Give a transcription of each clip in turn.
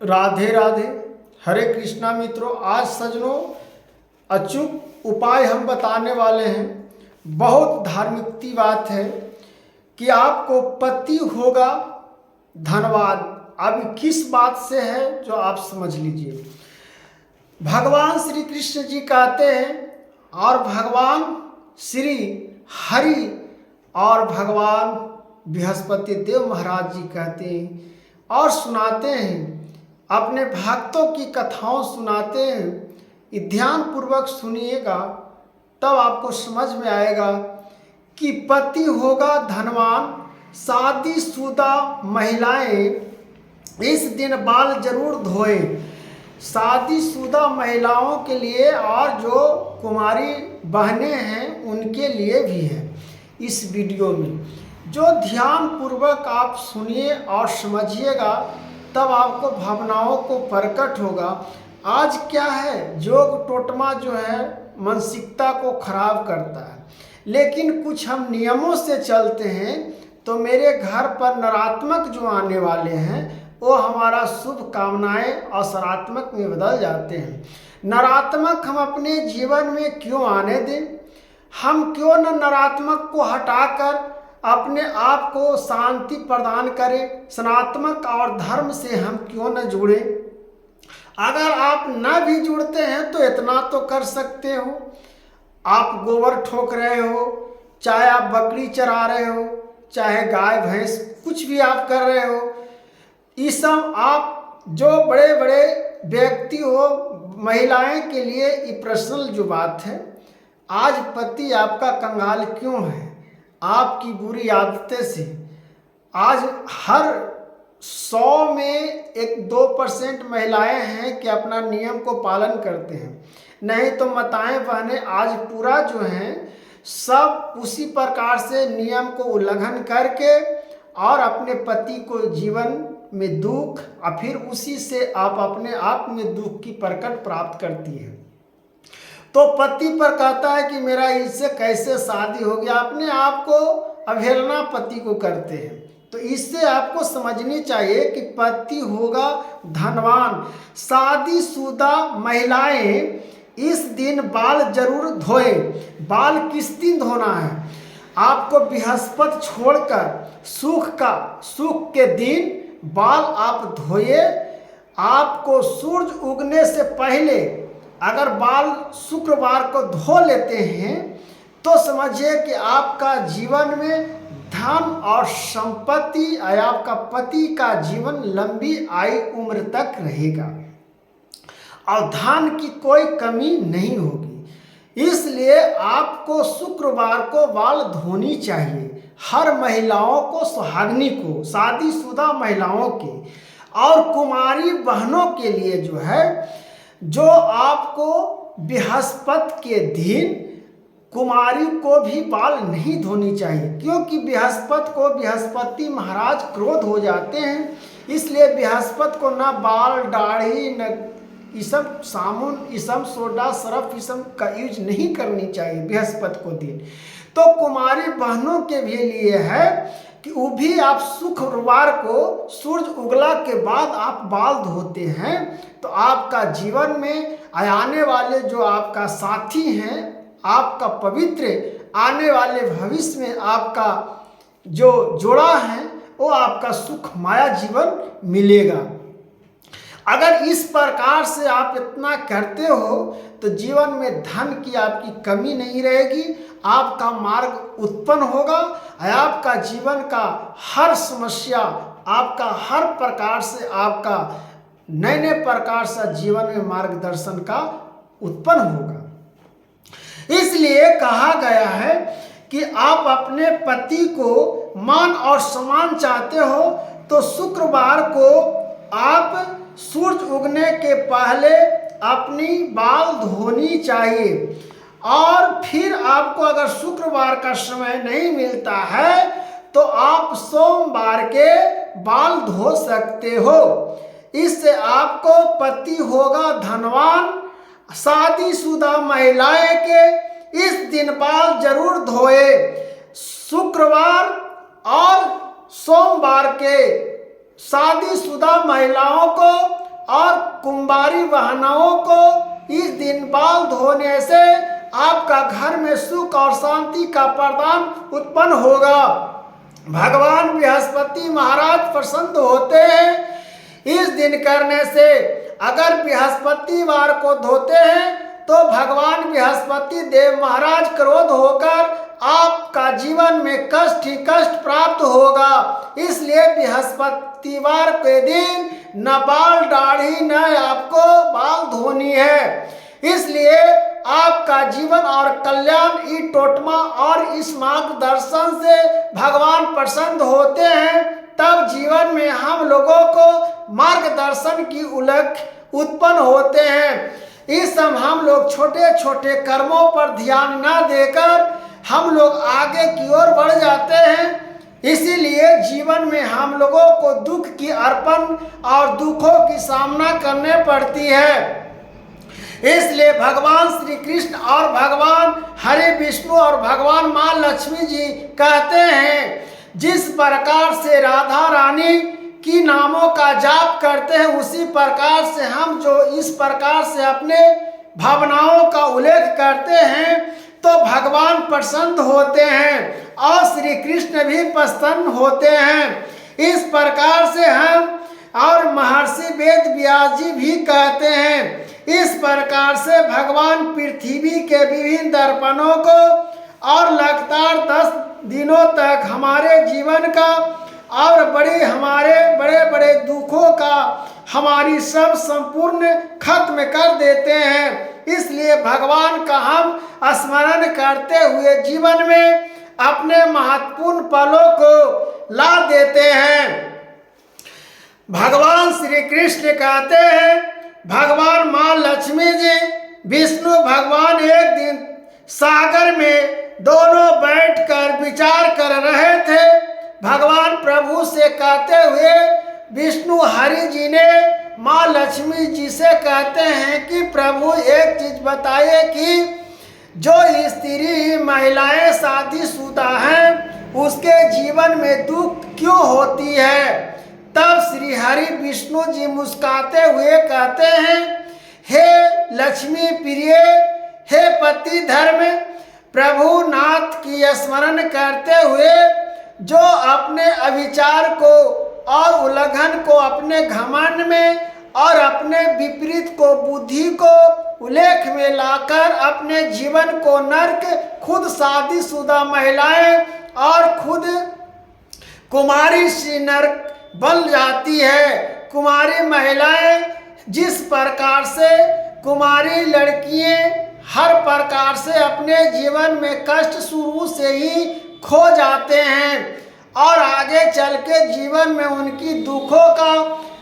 राधे राधे। हरे कृष्णा मित्रों, आज सजनों अचूक उपाय हम बताने वाले हैं। बहुत धार्मिक बात है कि आपको पति होगा धनवान। अब किस बात से है जो आप समझ लीजिए। भगवान श्री कृष्ण जी कहते हैं और भगवान श्री हरि और भगवान बृहस्पति देव महाराज जी कहते हैं और सुनाते हैं, अपने भक्तों की कथाओं सुनाते हैं। ध्यान पूर्वक सुनिएगा तब आपको समझ में आएगा कि पति होगा धनवान। शादीशुदा महिलाएं इस दिन बाल जरूर धोएं। शादीशुदा महिलाओं के लिए और जो कुमारी बहनें हैं उनके लिए भी है। इस वीडियो में जो ध्यान पूर्वक आप सुनिए और समझिएगा तब आपको भावनाओं को प्रकट होगा। आज क्या है, जोग टोटमा जो है मानसिकता को खराब करता है, लेकिन कुछ हम नियमों से चलते हैं तो मेरे घर पर नकारात्मक जो आने वाले हैं वो हमारा शुभ कामनाएं और सकारात्मक में बदल जाते हैं। नकारात्मक हम अपने जीवन में क्यों आने दें? हम क्यों न नकारात्मक को हटाकर अपने आप को शांति प्रदान करें। सनातनक और धर्म से हम क्यों न जुड़े? अगर आप न भी जुड़ते हैं तो इतना तो कर सकते हो, आप गोबर ठोक रहे हो, चाहे आप बकरी चरा रहे हो, चाहे गाय भैंस कुछ भी आप कर रहे हो, ये सब आप जो बड़े बड़े व्यक्ति हो, महिलाएं के लिए ये पर्सनल जो बात है। आज पति आपका कंगाल क्यों है? आपकी बुरी आदतें से। आज हर 100 में 1-2% महिलाएं हैं कि अपना नियम को पालन करते हैं, नहीं तो माताएं बहनें आज पूरा जो हैं सब उसी प्रकार से नियम को उल्लंघन करके और अपने पति को जीवन में दुख और फिर उसी से आप अपने आप में दुख की प्रकट प्राप्त करती है। तो पति पर कहता है कि मेरा इससे कैसे शादी हो गया, अपने आप को अवहेलना पति को करते हैं। तो इससे आपको समझनी चाहिए कि पति होगा धनवान। शादीशुदा महिलाएं इस दिन बाल जरूर धोएं। बाल किस दिन धोना है? आपको बृहस्पति छोड़कर सुख के दिन बाल आप धोइए। आपको सूरज उगने से पहले अगर बाल शुक्रवार को धो लेते हैं तो समझिए कि आपका जीवन में धन और संपत्ति और आपका पति का जीवन लंबी आयु उम्र तक रहेगा और धन की कोई कमी नहीं होगी। इसलिए आपको शुक्रवार को बाल धोनी चाहिए। हर महिलाओं को, सुहागनी को, शादीशुदा महिलाओं के और कुमारी बहनों के लिए जो है, जो आपको बृहस्पति के दिन कुमारी को भी बाल नहीं धोनी चाहिए, क्योंकि बृहस्पति महाराज क्रोध हो जाते हैं। इसलिए बृहस्पति को ना बाल, दाढ़ी, न इसम साबुन, इसम सोडा, सरफ इसम का यूज नहीं करनी चाहिए बृहस्पति को दिन। तो कुमारी बहनों के भी लिए है कि वो भी आप शुक्रवार को सूरज उगला के बाद आप बाल धोते हैं तो आपका जीवन में आने वाले जो आपका साथी हैं, आपका पवित्र आने वाले भविष्य में आपका जो जोड़ा है वो आपका सुख माया जीवन मिलेगा। अगर इस प्रकार से आप इतना करते हो तो जीवन में धन की आपकी कमी नहीं रहेगी। आपका मार्ग उत्पन्न होगा। आपका जीवन का हर समस्या, आपका हर प्रकार से आपका नए नए प्रकार से जीवन में मार्गदर्शन का उत्पन्न होगा। इसलिए कहा गया है कि आप अपने पति को मान और सम्मान चाहते हो तो शुक्रवार को आप सूरज उगने के पहले अपनी बाल धोनी चाहिए। और फिर आपको अगर शुक्रवार का समय नहीं मिलता है तो आप सोमवार के बाल धो सकते हो। इससे आपको पति होगा धनवान। शादीशुदा महिलाएं के इस दिन बाल जरूर धोए। शुक्रवार और सोमवार के शादीशुदा महिलाओं को और कुंवारी बहनों को इस दिन बाल धोने से आपका घर में सुख और शांति का प्रदान उत्पन्न होगा। भगवान बृहस्पति महाराज प्रसन्न होते हैं। इस दिन करने से अगर बृहस्पतिवार को धोते हैं तो भगवान बृहस्पति देव महाराज क्रोध होकर आपका जीवन में कष्ट ही कष्ट प्राप्त होगा। इसलिए बृहस्पतिवार के दिन न बाल दाढ़ी न आपको बाल धोनी है। इसलिए आपका जीवन और कल्याण इस टोटमा और इस मार्गदर्शन से भगवान प्रसन्न होते हैं। तब जीवन में हम लोगों को मार्गदर्शन की उलक उत्पन्न होते हैं। इस समय हम लोग छोटे छोटे कर्मों पर ध्यान न देकर हम लोग आगे की ओर बढ़ जाते हैं। इसीलिए जीवन में हम लोगों को दुख की अर्पण और दुखों की सामना करने पड़ती है। इसलिए भगवान श्री कृष्ण और भगवान हरि विष्णु और भगवान माँ लक्ष्मी जी कहते हैं, जिस प्रकार से राधा रानी की नामों का जाप करते हैं उसी प्रकार से हम जो इस प्रकार से अपने भावनाओं का उल्लेख करते हैं तो भगवान प्रसन्न होते हैं और श्री कृष्ण भी प्रसन्न होते हैं। इस प्रकार से हम और महर्षि वेद व्यास जी भी कहते हैं। इस प्रकार से भगवान पृथ्वी के विभिन्न दर्पणों को और लगातार 10 दिनों तक हमारे जीवन का और हमारे बड़े बड़े दुखों का हमारी सब संपूर्ण खत्म कर देते हैं। इसलिए भगवान का हम स्मरण करते हुए जीवन में अपने महत्वपूर्ण पलों को ला देते हैं। भगवान श्री कृष्ण कहते हैं, भगवान माँ लक्ष्मी जी विष्णु भगवान एक दिन सागर में दोनों बैठकर विचार कर रहे थे। भगवान प्रभु से कहते हुए विष्णु हरि जी ने माँ लक्ष्मी जी से कहते हैं कि प्रभु एक चीज बताइए कि जो स्त्री महिलाएं शादीशुदा हैं उसके जीवन में दुख क्यों होती है। तब श्री हरि विष्णु जी मुस्कुराते हुए कहते हैं, हे लक्ष्मी प्रिय, हे पति धर्म प्रभु नाथ की स्मरण करते हुए जो अपने अविचार को और उल्लंघन को अपने घमंड में और अपने विपरीत को बुद्धि को उल्लेख में लाकर अपने जीवन को नरक, खुद शादीशुदा महिलाएं और खुद कुमारी सी नरक बन जाती है। कुमारी महिलाएं जिस प्रकार से कुमारी लड़कियां हर प्रकार से अपने जीवन में कष्ट शुरू से ही खो जाते हैं और आगे चल के जीवन में उनकी दुखों का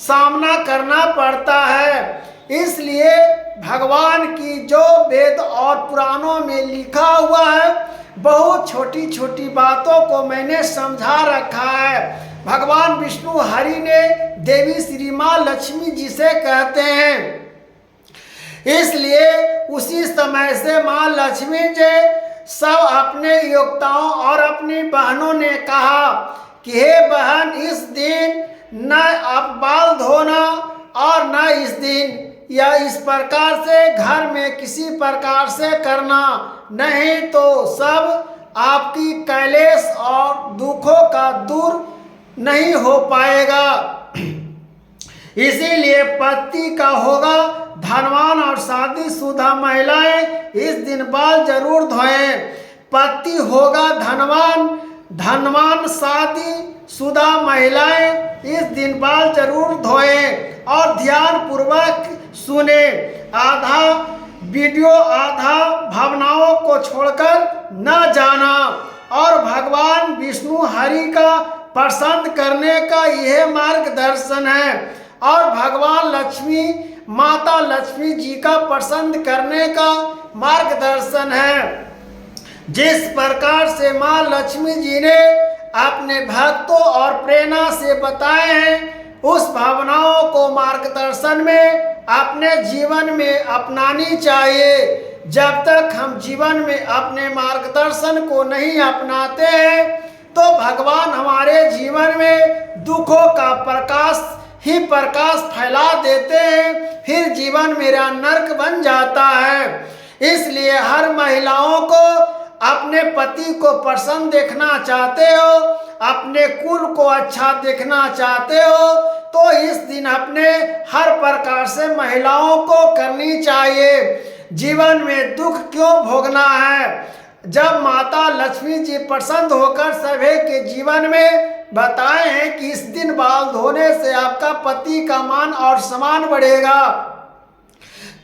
सामना करना पड़ता है। इसलिए भगवान की जो वेद और पुराणों में लिखा हुआ है बहुत छोटी छोटी बातों को मैंने समझा रखा है। भगवान विष्णु हरि ने देवी श्री माँ लक्ष्मी जी से कहते हैं। इसलिए उसी समय से माँ लक्ष्मी जी सब अपने योग्यताओं और अपनी बहनों ने कहा कि हे बहन, इस दिन न आप बाल धोना और न इस दिन या इस प्रकार से घर में किसी प्रकार से करना, नहीं तो सब आपकी कलेश और दुखों का दूर नहीं हो पाएगा। इसीलिए पति का होगा धनवान और शादीशुदा महिलाएं इस दिन बाल जरूर धोएं। पति होगा धनवान शादीशुदा महिलाएं इस दिन बाल जरूर धोएं और ध्यान पूर्वक सुने। आधा वीडियो आधा भावनाओं को छोड़कर न जाना और भगवान विष्णु हरि का प्रसन्न करने का यह मार्गदर्शन है और भगवान लक्ष्मी माता लक्ष्मी जी का प्रसन्न करने का मार्गदर्शन है। जिस प्रकार से माँ लक्ष्मी जी ने अपने भक्तों और प्रेरणा से बताए हैं उस भावनाओं को मार्गदर्शन में अपने जीवन में अपनानी चाहिए। जब तक हम जीवन में अपने मार्गदर्शन को नहीं अपनाते हैं तो भगवान हमारे जीवन में दुखों का प्रकाश ही प्रकाश फैला देते हैं, फिर जीवन मेरा नर्क बन जाता है। इसलिए हर महिलाओं को अपने पति को प्रसन्न देखना चाहते हो, अपने कुल को अच्छा देखना चाहते हो, तो इस दिन अपने हर प्रकार से महिलाओं को करनी चाहिए। जीवन में दुख क्यों भोगना है? जब माता लक्ष्मी जी प्रसन्न होकर सभी के जीवन में बताए हैं कि इस दिन बाल धोने से आपका पति का मान और सम्मान बढ़ेगा,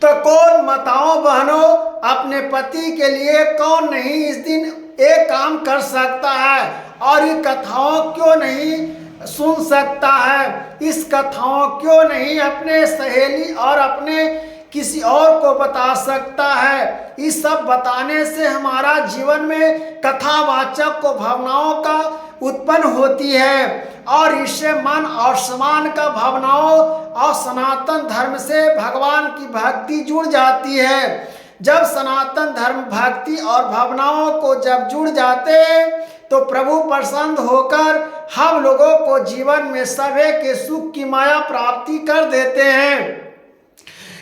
तो कौन माताओं बहनों अपने पति के लिए कौन नहीं इस दिन एक काम कर सकता है और ये कथाओं क्यों नहीं सुन सकता है? इस कथाओं क्यों नहीं अपने सहेली और अपने किसी और को बता सकता है? इस सब बताने से हमारा जीवन में कथावाचक को भावनाओं का उत्पन्न होती है और इससे मन और सम्मान का भावनाओं और सनातन धर्म से भगवान की भक्ति जुड़ जाती है। जब सनातन धर्म भक्ति और भावनाओं को जब जुड़ जाते हैं तो प्रभु प्रसन्न होकर हम लोगों को जीवन में सभी के सुख की माया प्राप्ति कर देते हैं।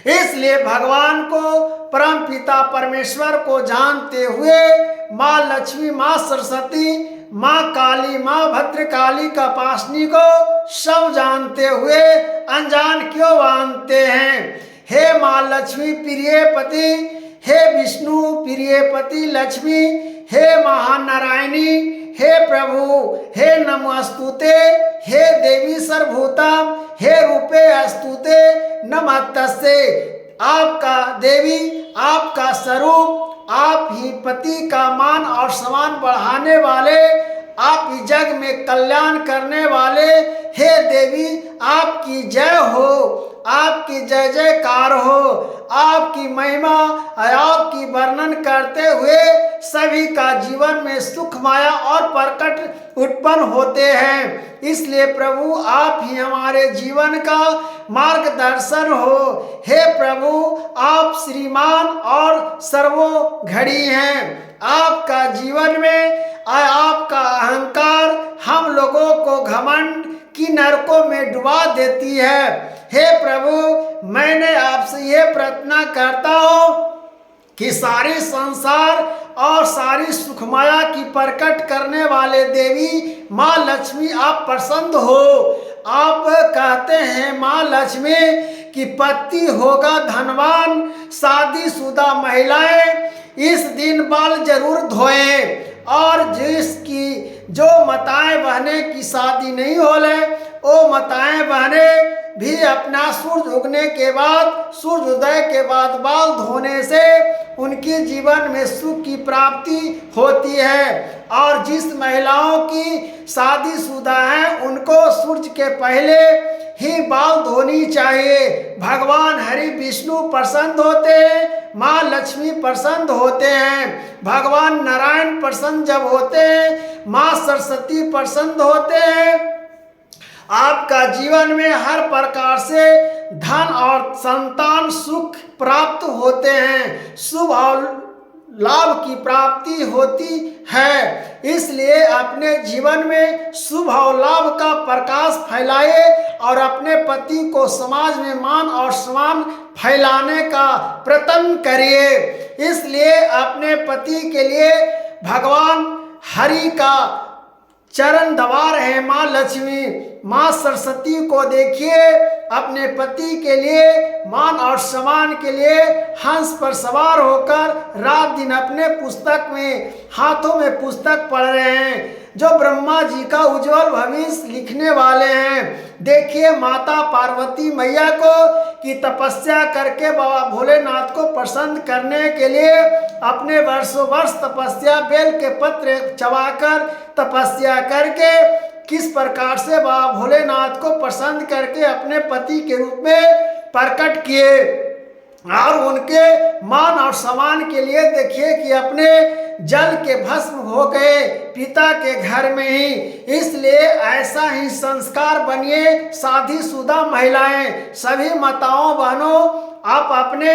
इसलिए भगवान को परम पिता परमेश्वर को जानते हुए माँ लक्ष्मी, माँ सरस्वती, माँ काली, माँ भद्रकाली का पासनी को सब जानते हुए अनजान क्यों मानते हैं? हे माँ लक्ष्मी प्रिय पति, हे विष्णु प्रिय पति लक्ष्मी, हे महानारायणी, हे प्रभु, हे नमोस्तुते, हे देवी सर्वभूतम, हे रूपे अस्तुते नमस्तस्ते। आपका देवी, आपका स्वरूप, आप ही पति का मान और सम्मान बढ़ाने वाले, आप ही जग में कल्याण करने वाले, हे देवी आपकी जय हो, आपकी जय जयकार हो। आपकी महिमा आपकी वर्णन करते हुए सभी का जीवन में सुख माया और प्रकट उत्पन्न होते हैं। इसलिए प्रभु आप ही हमारे जीवन का मार्गदर्शन हो। हे प्रभु आप श्रीमान और सर्वोघड़ी हैं। आपका जीवन में आपका अहंकार हम लोगों को घमंड की नरकों में डुबा देती है। हे प्रभु मैंने आपसे ये प्रार्थना करता हूँ कि सारी संसार और सारी सुखमाया की प्रकट करने वाले देवी माँ लक्ष्मी आप प्रसन्न हो। आप कहते हैं माँ लक्ष्मी कि पति होगा धनवान, शादीशुदा महिलाएं इस दिन बाल जरूर धोएं, और जिसकी जो माताएं बहने की शादी नहीं हो ले वो माताएं बहने भी अपना सूर्य उगने के बाद, सूर्योदय के बाद बाल धोने से उनके जीवन में सुख की प्राप्ति होती है। और जिस महिलाओं की शादीशुदा है उनको सूर्य के पहले ही बाल धोनी चाहिए। भगवान हरि विष्णु प्रसन्न होते हैं, माँ लक्ष्मी प्रसन्न होते हैं, भगवान नारायण प्रसन्न जब होते हैं, माँ सरस्वती प्रसन्न होते हैं। आपका जीवन में हर प्रकार से धन और संतान सुख प्राप्त होते हैं, शुभ और लाभ की प्राप्ति होती है। इसलिए अपने जीवन में शुभ और लाभ का प्रकाश फैलाए और अपने पति को समाज में मान और सम्मान फैलाने का प्रयत्न करिए। इसलिए अपने पति के लिए भगवान हरि का चरण दबा रहे माँ लक्ष्मी, माँ सरस्वती को देखिए अपने पति के लिए मान और सम्मान के लिए हंस पर सवार होकर रात दिन अपने पुस्तक में हाथों में पुस्तक पढ़ रहे हैं, जो ब्रह्मा जी का उज्जवल भविष्य लिखने वाले हैं। देखिए माता पार्वती मैया को कि तपस्या करके बाबा भोलेनाथ को प्रसन्न करने के लिए अपने वर्षों वर्ष तपस्या बेल के पत्र चबाकर तपस्या करके किस प्रकार से बाबा भोलेनाथ को प्रसन्न करके अपने पति के रूप में प्रकट किए। और उनके मान और सम्मान के लिए देखिए कि अपने जल के भस्म हो गए पिता के घर में ही। इसलिए ऐसा ही संस्कार बनिए शादीशुदा महिलाएं, सभी माताओं बहनों, आप अपने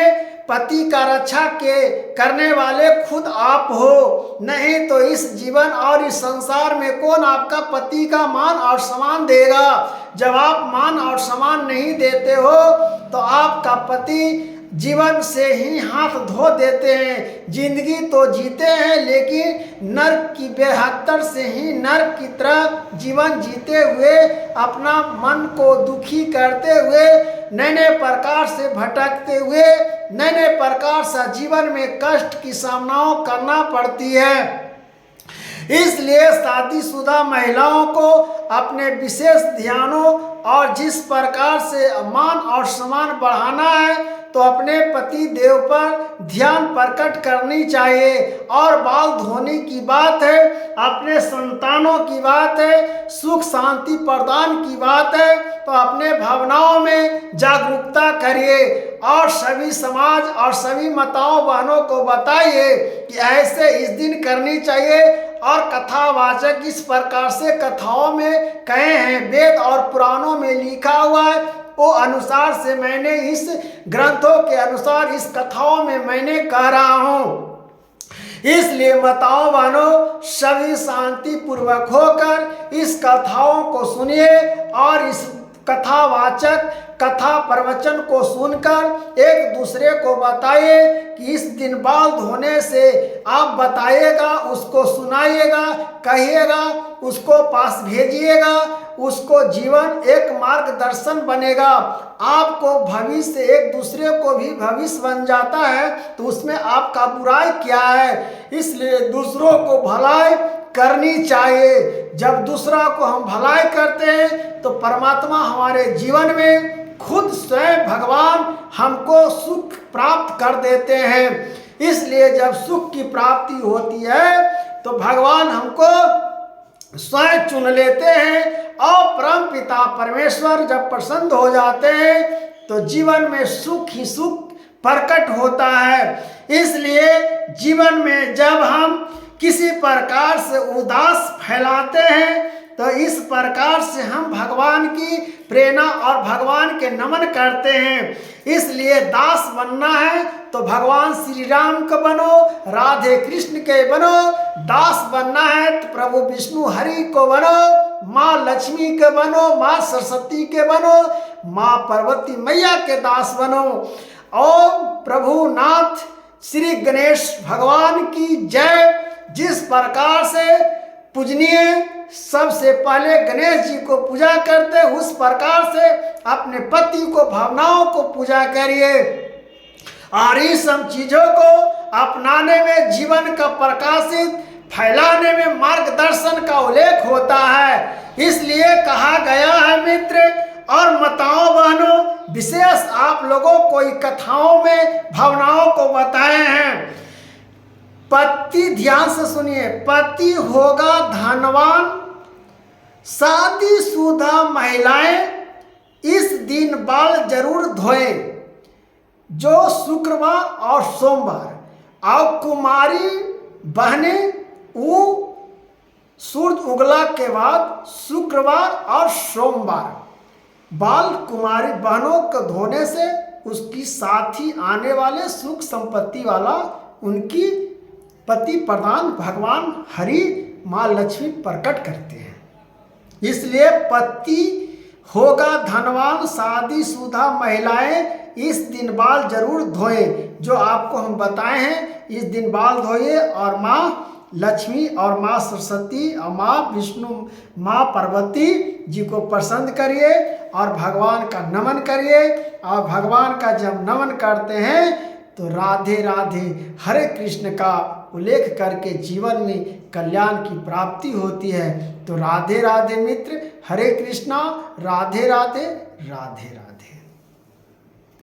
पति का रक्षा करने वाले खुद आप हो, नहीं तो इस जीवन और इस संसार में कौन आपका पति का मान और सम्मान देगा। जब आप मान और सम्मान नहीं देते हो तो आपका पति जीवन से ही हाथ धो देते हैं। जिंदगी तो जीते हैं लेकिन नर्क की बेहतर से ही नर्क की तरह जीवन जीते हुए अपना मन को दुखी करते हुए नए नए प्रकार से भटकते हुए नए नए प्रकार से जीवन में कष्ट की सामनाओं करना पड़ती है। इसलिए शादीशुदा महिलाओं को अपने विशेष ध्यानों और जिस प्रकार से मान और सम्मान बढ़ाना है तो अपने पति देव पर ध्यान प्रकट करनी चाहिए। और बाल धोने की बात है, अपने संतानों की बात है, सुख शांति प्रदान की बात है तो अपने भावनाओं में जागरूकता करिए और सभी समाज और सभी माताओं बहनों को बताइए कि ऐसे इस दिन करनी चाहिए। और कथावाचक इस प्रकार से कथाओं में कहे हैं, वेद और पुराणों में लिखा हुआ है वो अनुसार से मैंने इस ग्रंथों के अनुसार इस कथाओं में मैंने कह रहा हूँ। इसलिए माताओं बहनों सभी शांति पूर्वक होकर इस कथाओं को सुनिए और इस कथावाचक कथा प्रवचन को सुनकर एक दूसरे को बताइए कि इस दिन बाल धोने से आप बताइएगा, उसको सुनाइएगा, कहिएगा, उसको पास भेजिएगा, उसको जीवन एक मार्गदर्शन बनेगा। आपको भविष्य एक दूसरे को भी भविष्य बन जाता है तो उसमें आपका बुराई क्या है। इसलिए दूसरों को भलाई करनी चाहिए। जब दूसरा को हम भलाई करते हैं तो परमात्मा हमारे जीवन में खुद स्वयं भगवान हमको सुख प्राप्त कर देते हैं। इसलिए जब सुख की प्राप्ति होती है तो भगवान हमको स्वयं चुन लेते हैं और परम पिता परमेश्वर जब प्रसन्न हो जाते हैं तो जीवन में सुख ही सुख प्रकट होता है। इसलिए जीवन में जब हम किसी प्रकार से उदास फैलाते हैं तो इस प्रकार से हम भगवान की प्रेरणा और भगवान के नमन करते हैं। इसलिए दास बनना है तो भगवान श्री राम को बनो, राधे कृष्ण के बनो। दास बनना है तो प्रभु विष्णु हरि को बनो, माँ लक्ष्मी के बनो, माँ सरस्वती के बनो, माँ पार्वती मैया के दास बनो। और प्रभु नाथ श्री गणेश भगवान की जय। जिस प्रकार से पूजनीय सबसे पहले गणेश जी को पूजा करते उस प्रकार से अपने पति को भावनाओं को पूजा करिए और इस सब चीजों को अपनाने में जीवन का प्रकाशित फैलाने में मार्गदर्शन का उल्लेख होता है। इसलिए कहा गया है मित्र और माताओं बहनों विशेष आप लोगों को कथाओं में भावनाओं को बताए हैं। पति ध्यान से सुनिए, पति होगा धनवान, शादीशुदा महिलाएं इस दिन बाल जरूर धोएं जो शुक्रवार और सोमवार। और कुमारी बहने वो सूर्य उगला के बाद शुक्रवार और सोमवार बाल कुमारी बहनों को धोने से उसकी साथी आने वाले सुख संपत्ति वाला उनकी पति प्रदान भगवान हरि माँ लक्ष्मी प्रकट करते हैं। इसलिए पति होगा धनवान, शादीशुदा महिलाएं इस दिन बाल जरूर धोएं जो आपको हम बताए हैं। इस दिन बाल धोइए और माँ लक्ष्मी और माँ सरस्वती और माँ विष्णु माँ पार्वती जी को प्रसन्न करिए और भगवान का नमन करिए। और भगवान का जब नमन करते हैं तो राधे राधे हरे कृष्ण का उल्लेख करके जीवन में कल्याण की प्राप्ति होती है। तो राधे राधे मित्र, हरे कृष्णा, राधे राधे, राधे राधे।